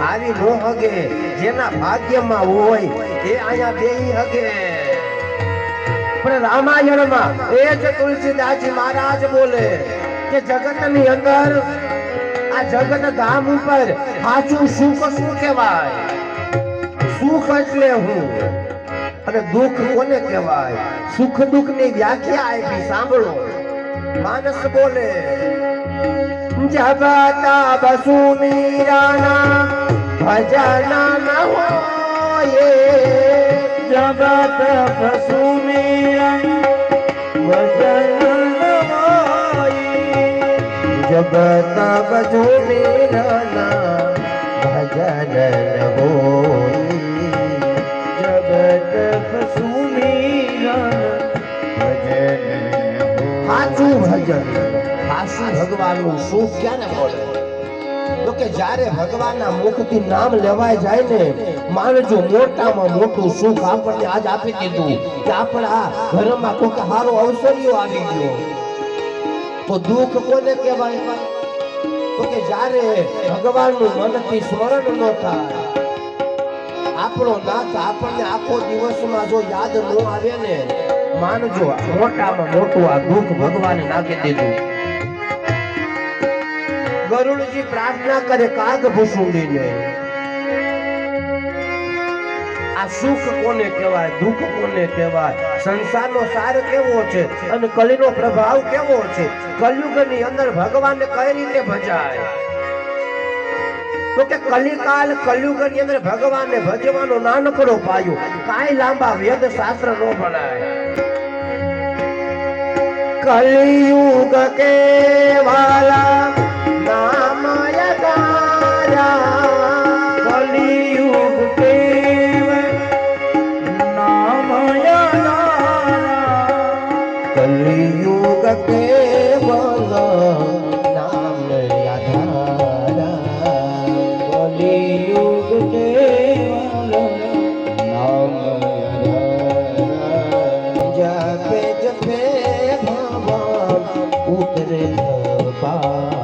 આવી નો હગે જેના ભાગ્યમાં હોય એ આયા બેહી હગે પણ રામાયણમાં એ જ તુલસીદાસજી મહારાજ બોલે કે જગતની અંદર આ જગત ધામ ઉપર સાચું સુખ શું કહેવાય સુખ એટલે હું અને દુઃખ કોને કહેવાય સુખ દુઃખ ની વ્યાખ્યા આપી સાંભળો માનસ બોલે જગતા બસુ મીરાના ભજન ન હોય જગત બસુ મીરા ભજન ન હોય જગત બસુ મીરાના ભજન ન હોય જગત બસુ મીરા ભજન સાચું ભજન સાચું ભગવાનનું સુખ ક્યારે મળે તો કે જ્યારે ભગવાનના મુખથી નામ લેવાય જાય ને માનજો મોટામાં મોટું સુખ આપણને આજ આપી દીધું કે આપણા ઘરમાં કોઈક સારો અવસરીઓ આવી ગયો તો દુઃખ કોને કહેવાય તો કે જ્યારે ભગવાનનું મનથી સ્મરણ ન થાય આપણો નાથ આપણને આખો દિવસમાં જો યાદ ન આવે ને માનજો મોટામાં મોટું આ દુઃખ ભગવાને નાખી દીધું ગરુડજી પ્રાર્થના કરે કાગ ભૂસુંડીને આ સુખ કોને કહેવાય દુઃખ કોને કહેવાય સંસારનો સાર કેવો છે અને કલીનો પ્રભાવ કેવો છે કલયુગની અંદર ભગવાનને કઈ રીતે ભજાય તો કે કલિકાલ કલયુગની અંદર ભગવાનને ભજવાનો નાનકડો પાયો કાંઈ લાંબા વેદ શાસ્ત્ર નો ભણાય કલિયુગ કે વાલા નામ યગારા કલિયુગ કેવ નામ યગારા કલિયુગ કેવલ નામ યાધારા કલિયુગ કેવલ નામ યાધારા જપે જપે ભગવાન ઉતરે પા